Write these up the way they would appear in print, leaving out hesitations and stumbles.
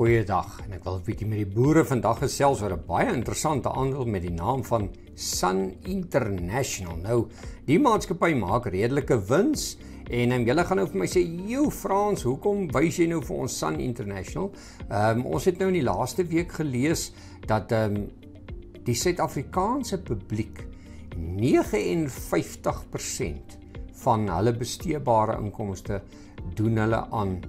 Goeiedag, en ek wil 'n bietjie met die boere vandag gesels oor 'n baie interessante aandeel met die naam van Sun International. Nou, die maatskappy maak redelike wins en julle gaan nou vir my sê, "Joe Frans, hoekom wys jy nou vir ons Sun International?" Ons het nou in die laaste week gelees dat die Suid-Afrikaanse publiek 59% van hulle besteedbare inkomste doen hulle aan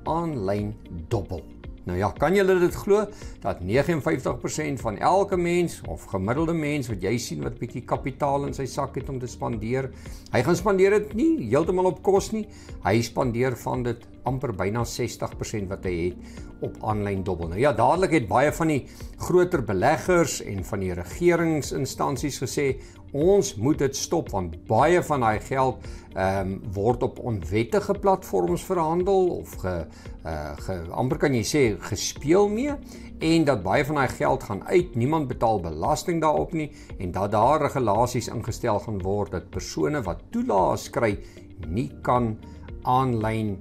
aanlyn dobbel. Nou ja, kan julle dit glo dat 59% van elke mens of gemiddelde mens wat jy sien wat bietjie kapitaal in sy sak het om te spandeer, hy gaan spandeer dit nie heeltemal op kos nie, hy spandeer van dit amper byna 60% wat hy het op aanlyn dobbel. Nou ja, dadelik het baie van die groter beleggers en van die regeringsinstansies gesê, ons moet dit stop want baie van daai geld word op onwettige platforms verhandel of amper kan jy sê gespeel mee en dat baie van daai geld gaan uit, niemand betaal belasting daarop nie en dat daar regulasies ingestel gaan word dat persone wat toelaas kry nie kan aanlyn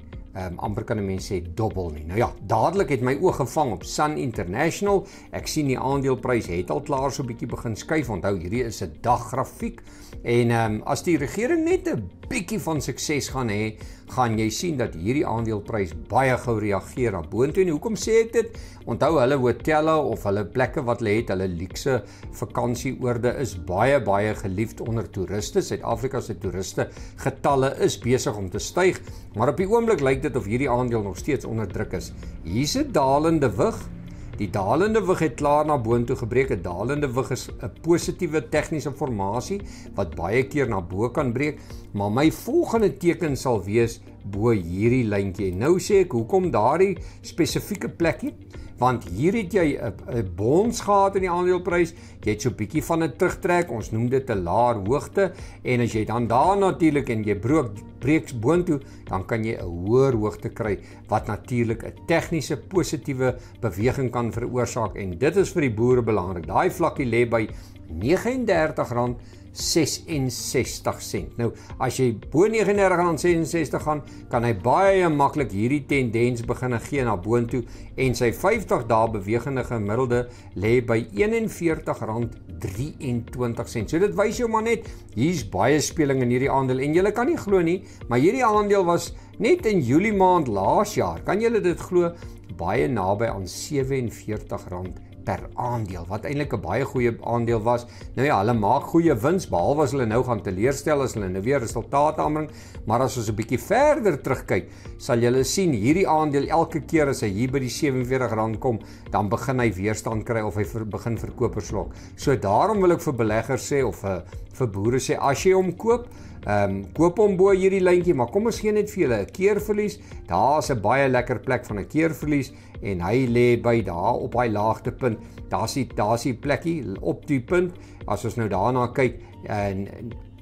amper kan 'n mens sê dobbel nie. Nou ja, dadelik het my oog gevang op Sun International. Ek sien die aandeleprys het al klaar so 'n bietjie begin skuif. Onthou, hierdie is 'n daggrafiek en as die regering net 'n bietjie van sukses gaan hê, gaan jy sien dat hierdie aandeleprys baie gou reageer na boontoe. En hoekom sê ek dit? Onthou, hulle hotelle of hulle plekke wat hulle het, hulle luukse vakansieoorde is baie geliefd onder toeriste. Suid-Afrika se toeriste getalle is besig om te styg, maar op die oomblik lyk dit of hierdie aandeel nog steeds onder druk is. Hier's 'n dalende wig. Die dalende wig het klaar na boontoe gebreek. 'n Dalende wig is 'n positiewe tegniese formasie wat baie keer na bo kan breek, maar my volgende teken sal wees bo hierdie lyntjie. Nou sê ek, hoekom daardie spesifieke plekkie? Want hier het jy 'n bons gehad in die aandeleprys, jy het so 'n bietjie van dit terugtrek, ons noem dit 'n laer hoogte, en as jy dan daar natuurlik en jy breek boontoe, dan kan jy 'n hoër hoogte kry, wat natuurlik 'n tegniese positiewe beweging kan veroorsaak, en dit is vir die boere belangrik. Daai vlakkie lê by R39.66. Nou, as jy bo R39.66 gaan, kan hy baie maklik hierdie tendens begin gee na boontoe en sy 50 dae bewegende gemiddelde lê by R41.23. So dit wys jou maar net, hier's baie speling in hierdie aandeel en julle kan nie glo nie, maar hierdie aandeel was net in Julie maand laas jaar, kan julle dit glo, baie naby aan R47 per aandeel, wat eintlik 'n baie goeie aandeel was. Nou ja, hulle maak goeie wins, behalwe as hulle nou gaan teleurstel as hulle nou weer resultate aanbring, maar as ons 'n bietjie verder terugkyk, sal julle sien, hierdie aandeel elke keer as hy hier by die R47 kom, dan begin hy weerstand kry of hy begin verkopers lok. So daarom wil ek vir beleggers sê, of vir boere sê, as jy hom koop, koop hom bo hierdie lyntjie, maar kom ons gee net vir julle 'n keerverlies. Daar's 'n baie lekker plek van 'n keerverlies en hy lê by daar op hy laagtepunt. Daar's die plekkie op die punt. As ons nou daarna kyk,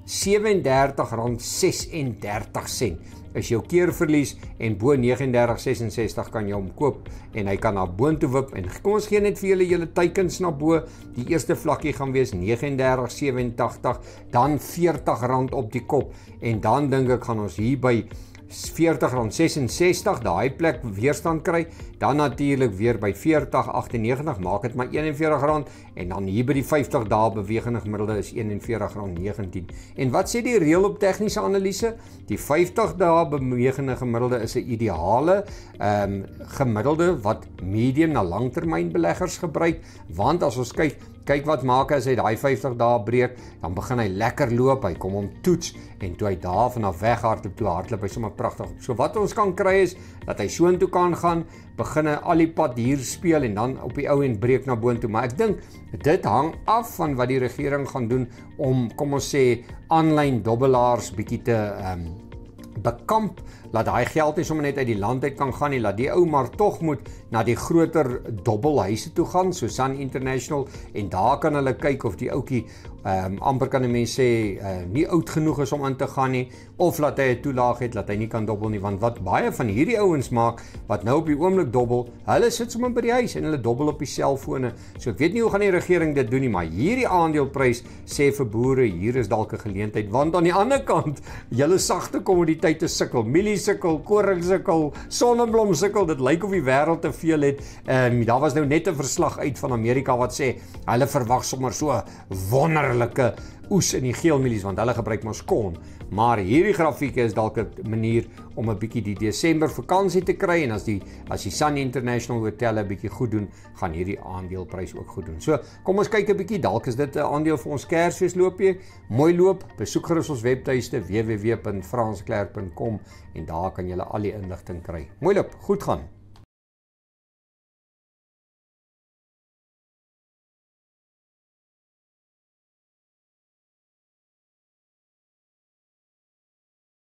R37.36 is jou keerverlies en bo R39.66 kan jy hom koop en hy kan na boontoe wip en kom ons gee net vir julle teikens na bo. Die eerste vlakkie gaan wees R39.87, dan R40 op die kop en dan dink ek gaan ons hier by R40.66, daai plek weerstand kry, dan natuurlik weer by R40.98, maak dit maar R41 en dan hier by die 50 dae bewegende gemiddelde is R41.19. En wat sê die reël op tegniese analise? Die 50 dae bewegende gemiddelde is 'n ideale gemiddelde wat medium na langtermynbeleggers gebruik, want as ons kyk wat maak as hy daai 50 dae breek, dan begin hy lekker loop, hy kom hom toets en toe hy daar vanaf weghardloop, toe hardloop hy sommer pragtig op. So wat ons kan kry is dat hy soontoe kan gaan, begin al die pad hier speel en dan op die ou end breek na boontoe. Maar ek dink dit hang af van wat die regering gaan doen om, kom ons sê, aanlyn dobbelaars bietjie te bekamp, laat daai geld nie sommer net uit die land uit kan gaan nie, laat die ou maar tog moet na die groter dobbelhuise toe gaan, so Sun International, en daar kan hulle kyk of die ouetjie amper kan 'n mens sê nie oud genoeg is om in te gaan nie, of laat hy 'n toelaag het, laat hy nie kan dobbel nie, want wat baie van hierdie ouens maak, wat nou op die oomblik dobbel, hulle sit sommer by die huis en hulle dobbel op die selfone, so ek weet nie hoe gaan die regering dit doen nie, maar hierdie aandeleprys sê vir boere, hier is dalk 'n geleentheid, want aan die ander kant, julle sagte kommoditeite sukkel, mielie sukkel, koring sukkel, sonneblom sukkel, dit lyk of die wêreld te veel het, daar was nou net 'n verslag uit van Amerika wat sê, hulle verwag sommer so wonderlike oes in die geelmielies, want hulle gebruik mos korn, maar hierdie grafieke is dalk 'n manier om 'n bietjie die Desember vakansie te kry, en as die Sun International hotelle 'n bietjie goed doen, gaan hierdie aandeleprys ook goed doen. So, kom ons kyk 'n bietjie, dalk is dit 'n aandeel vir ons Kersfeesloopie, mooi loop, besoek gerus ons webtuiste www.fransklerk.com en daar kan jy al die inligting kry. Mooi loop, goed gaan.